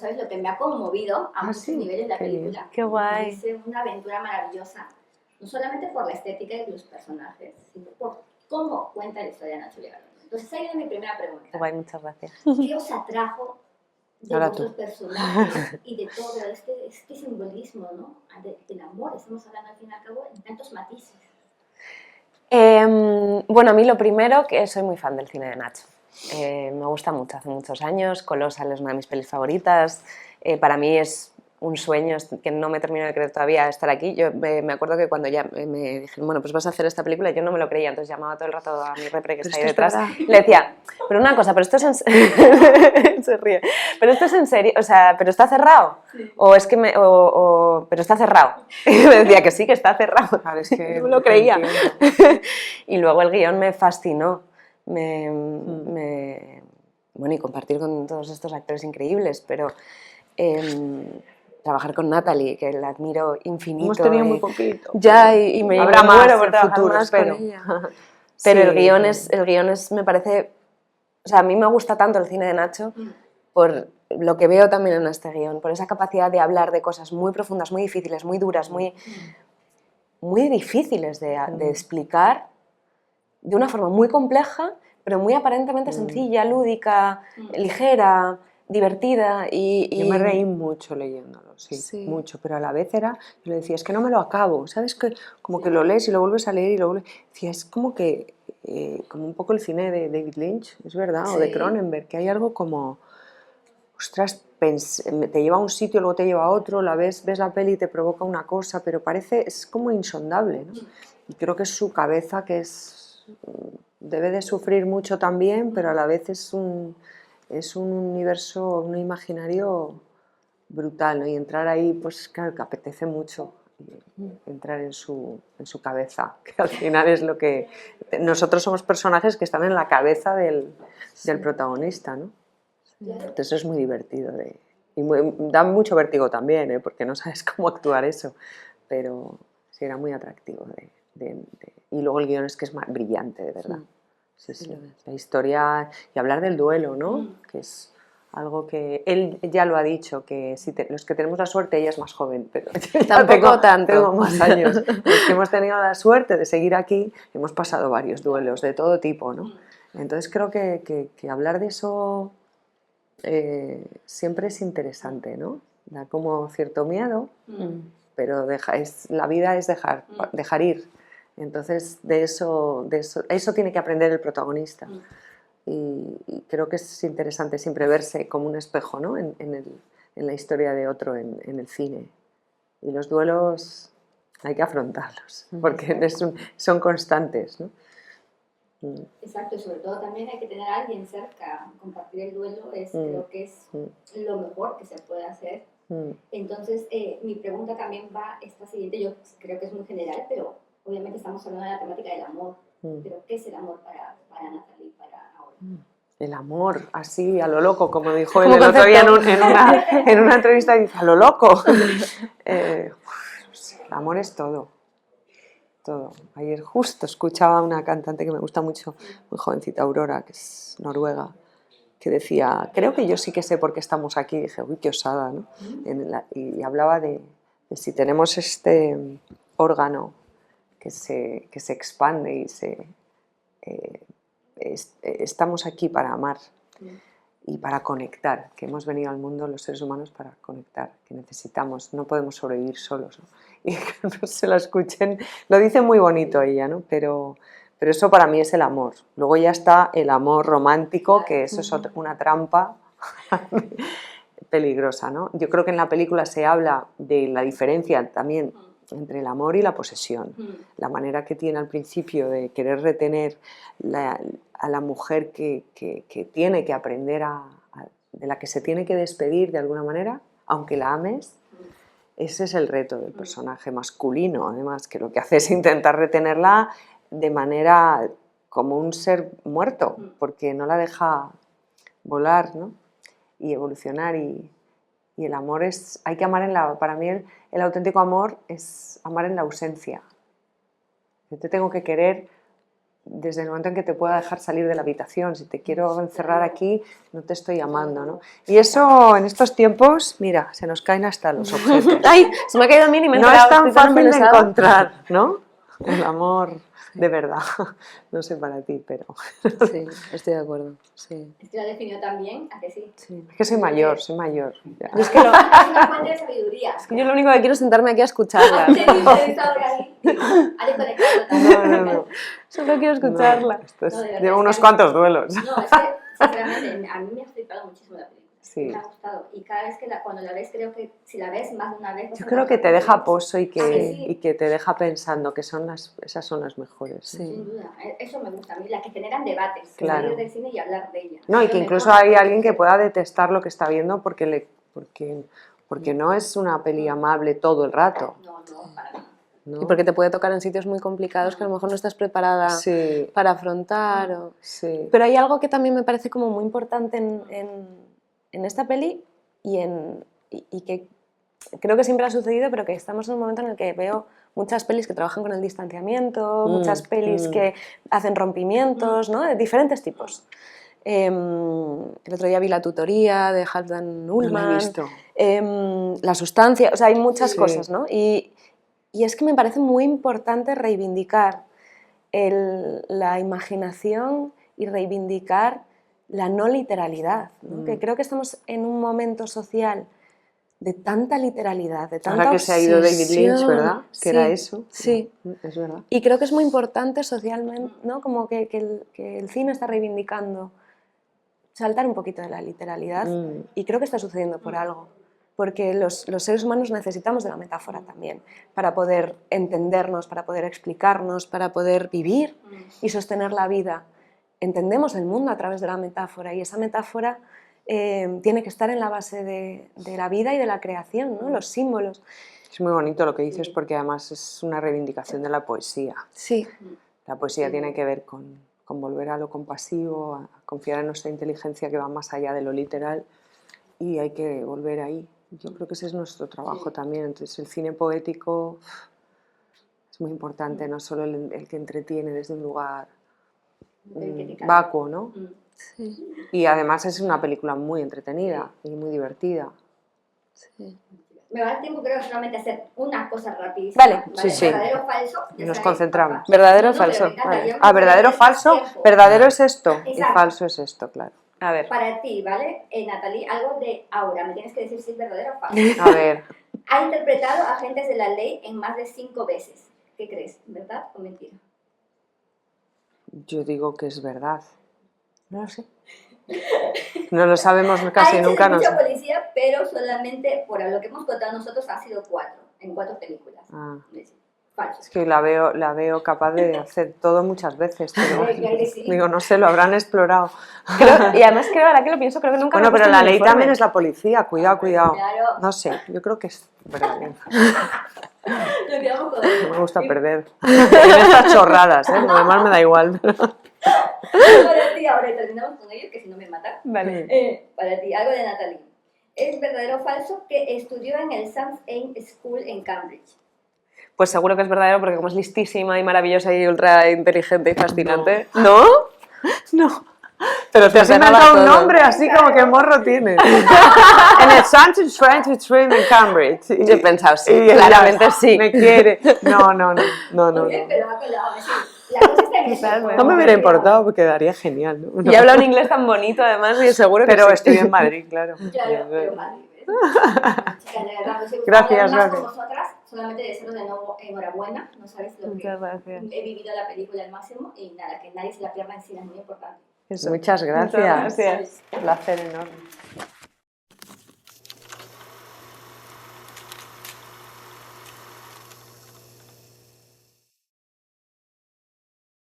sabes lo que me ha conmovido a muchos niveles la película. Qué guay. Es una aventura maravillosa, no solamente por la estética de los personajes, sino por cómo cuenta la historia de Nacho Vigalondo. Entonces ahí viene mi primera pregunta. Guay, muchas gracias. ¿Qué os atrajo de vuestros personajes y de todo este simbolismo, ¿no? Del amor? Estamos hablando al fin y al cabo en tantos matices. Bueno, a mí lo primero, que soy muy fan del cine de Nacho. Me gusta mucho, hace muchos años. Colossal es una de mis pelis favoritas. Para mí es un sueño que no me termino de creer todavía estar aquí. Yo me acuerdo que cuando ya me dijeron, bueno, pues vas a hacer esta película, yo no me lo creía, entonces llamaba todo el rato a mi repre que está ahí detrás y le decía, pero una cosa, pero esto es en se ríe, pero esto es en serio, o sea, pero está cerrado, sí. O es que pero está cerrado, y me decía que sí, que está cerrado, claro, es que no me lo creía. Y luego el guión me fascinó, bueno, y compartir con todos estos actores increíbles, pero trabajar con Natalie, que la admiro infinito. Hemos tenido muy poquito. Ya, y me habrá muero por el trabajar futuro, más espero. con ella. Pero sí, el guión es, me parece... O sea, a mí me gusta tanto el cine de Nacho por lo que veo también en este guión, por esa capacidad de hablar de cosas muy profundas, muy difíciles, muy duras, muy difíciles de explicar de una forma muy compleja, pero muy aparentemente sencilla, lúdica, ligera, divertida. Yo me reí mucho leyéndolo, sí, mucho, pero a la vez yo le decía, es que no me lo acabo, ¿sabes? Que como que lo lees y lo vuelves a leer y lo vuelves... Decía, es como que, como un poco el cine de David Lynch, es verdad, o de Cronenberg, que hay algo como, ostras, te lleva a un sitio, luego te lleva a otro, ves la peli y te provoca una cosa, pero es como insondable, ¿no? Y creo que es su cabeza que debe de sufrir mucho también, pero a la vez es un universo, un imaginario brutal, ¿no? Y entrar ahí, pues claro, que apetece mucho entrar en su cabeza, que al final es lo que... Nosotros somos personajes que están en la cabeza del protagonista, ¿no? Entonces es muy divertido y da mucho vértigo también, porque no sabes cómo actuar eso, pero sí era muy atractivo y luego el guión es que es brillante, de verdad. Sí. La historia y hablar del duelo, ¿no? Que es algo que él ya lo ha dicho, que los que tenemos la suerte, ella es más joven, pero tampoco tanto. Tengo más años. Los que hemos tenido la suerte de seguir aquí, hemos pasado varios duelos de todo tipo, ¿no? Entonces creo que hablar de eso siempre es interesante, ¿no? Da como cierto miedo, pero la vida es dejar ir. Entonces eso tiene que aprender el protagonista. Y creo que es interesante siempre verse como un espejo, ¿no? en la historia de otro en el cine. Y los duelos hay que afrontarlos, porque son constantes, ¿no? Exacto, y sobre todo también hay que tener a alguien cerca. Compartir el duelo creo que es lo mejor que se puede hacer. Entonces, mi pregunta también va esta siguiente. Yo creo que es muy general, pero obviamente estamos hablando de la temática del amor. Pero ¿qué es el amor para Natalie, para ahora? El amor, así, a lo loco, como dijo él el otro día en una entrevista, dice, a lo loco. El amor es todo. Todo. Ayer justo escuchaba a una cantante que me gusta mucho, muy jovencita, Aurora, que es noruega, que decía, creo que yo sí que sé por qué estamos aquí. Y dije, uy, qué osada, ¿no? Y hablaba de si tenemos este órgano que se expande y estamos aquí para amar y para conectar, que hemos venido al mundo los seres humanos para conectar, que necesitamos, no podemos sobrevivir solos, ¿no? Y no se lo escuchen, lo dice muy bonito ella, ¿no? Pero eso para mí es el amor. Luego ya está el amor romántico, que eso es una trampa peligrosa, ¿no? Yo creo que en la película se habla de la diferencia también entre el amor y la posesión. La manera que tiene al principio de querer retener a la mujer que tiene que aprender de la que se tiene que despedir de alguna manera, aunque la ames. Ese es el reto del personaje masculino, además, que lo que hace es intentar retenerla de manera como un ser muerto, porque no la deja volar, ¿no? Y evolucionar. Y el amor hay que amar para mí el auténtico amor es amar en la ausencia. Yo te tengo que querer desde el momento en que te pueda dejar salir de la habitación. Si te quiero encerrar aquí, no te estoy llamando, ¿no? Y eso en estos tiempos, mira, se nos caen hasta los objetos. ¡Ay! Se me ha caído a mí y me he No enterado, es tan estoy tan fácil de embelesada. encontrar, ¿no? El amor de verdad. No sé para ti, pero... Sí, estoy de acuerdo. Sí. Es que lo definió también, ¿a que sí? Sí. Es que soy mayor ya. Es que Es una fuente de sabiduría. yo lo único que quiero es sentarme aquí a escucharla. Te dice ahora ahí. Haré conectado también. No. Solo quiero escucharla. Esto es- No, de verdad, llevo es unos que- cuantos duelos. No, es que, sinceramente, a mí me ha flipado muchísimo la película. Sí. Me ha gustado. Y cada vez que cuando la ves, creo que si la ves más de una vez... Yo creo que te deja pozo y que, Sí. y que te deja pensando que esas son las mejores. Sí. Sin duda. Eso me gusta a mí, las que generan debates. Claro. Salir del cine y hablar de ella. No, y Lo que incluso mejor. hay alguien que pueda detestar lo que está viendo porque no es una peli amable todo el rato. No, para nada. ¿no? Y porque te puede tocar en sitios muy complicados que a lo mejor no estás preparada Sí, para afrontar. sí. Pero hay algo que también me parece como muy importante en esta peli y que creo que siempre ha sucedido, pero que estamos en un momento en el que veo muchas pelis que trabajan con el distanciamiento, muchas pelis que hacen rompimientos, ¿no? De diferentes tipos. El otro día vi La tutoría de Halfdan Ullman. No la he visto. La sustancia, o sea, hay muchas Sí. cosas, ¿no? Y es que me parece muy importante reivindicar la imaginación y reivindicar la no literalidad, ¿no? Que creo que estamos en un momento social de tanta literalidad, de tanta Ahora que se ha ido David Lynch, obsesión. ¿verdad? Que Sí, era eso. Sí. Es verdad. Y creo que es muy importante socialmente, ¿no? Como que el cine está reivindicando saltar un poquito de la literalidad y creo que está sucediendo por algo. Porque los seres humanos necesitamos de la metáfora también, para poder entendernos, para poder explicarnos, para poder vivir y sostener la vida. Entendemos el mundo a través de la metáfora y esa metáfora tiene que estar en la base de la vida y de la creación, ¿no? Los símbolos. Es muy bonito lo que dices porque además es una reivindicación de la poesía. Sí. La poesía tiene que ver con volver a lo compasivo, a confiar en nuestra inteligencia que va más allá de lo literal y hay que volver ahí. Yo creo que ese es nuestro trabajo también. Entonces el cine poético es muy importante, no solo el que entretiene desde un lugar vacuo, ¿no? Sí. Y además es una película muy entretenida y muy divertida. Sí. Me va el tiempo, creo, solamente hacer una cosa rapidísima. Vale, sí. ¿Verdadero o falso? Ya Nos sabéis, concentramos. papá. ¿Verdadero o No, pero falso? me encanta, Vale. yo Ah, verdadero o creo que falso. es tiempo. Verdadero es esto y Exacto. falso es esto, claro. A ver. Para ti, ¿vale? Natalie, algo de Aura. Me tienes que decir si es verdadero o falso. A ver, Ha interpretado agentes de la ley en más de 5 veces. ¿Qué crees? ¿Verdad o mentira? yo digo que es verdad. No lo sé. No lo sabemos casi Ha hecho nunca. de No mucha sé. policía, pero solamente por lo que hemos contado nosotros ha sido 4, en 4 películas. Ah. Falso. Es que la veo capaz de hacer todo muchas veces, pero Claro que sí. digo, no sé, lo habrán explorado. Y además creo, ahora que lo pienso, creo que nunca Bueno, me he pero puesto la un ley uniforme. también es la policía, cuidado. Claro. No sé, yo creo que es verdad. Lo quedamos con No me gusta perder. En estas chorradas, lo demás me da igual. Para ti, ahora terminamos con ellos, que si no me matan. Vale. Para ti, algo de Natalie. ¿Es verdadero o falso que estudió en el St. Anne's School en Cambridge? Pues seguro que es verdadero porque como es listísima y maravillosa y ultra inteligente y fascinante. ¿No? No. Pero te has Se pegaba inventado un todo. nombre así como que morro tienes. En el St. French Stream en Cambridge. Yo he pensado sí, Y claramente ella sí. Me quiere. No. Oye, pero ha colado. La cosa está en eso. Totalmente. No me hubiera importado porque quedaría genial. ¿no? Y habla un inglés tan bonito además y seguro que Pero sí. estoy en Madrid, claro. Claro, pero Madrid, ¿ves? Chicas, de verdad, pues he Gracias, más con gracias. vosotras, solamente desearos de nuevo enhorabuena, no sabes lo que Muchas gracias. he vivido la película al máximo y nada, que nadie se la pierda en cine, es muy importante. Muchas gracias. Muchas gracias. Un placer enorme.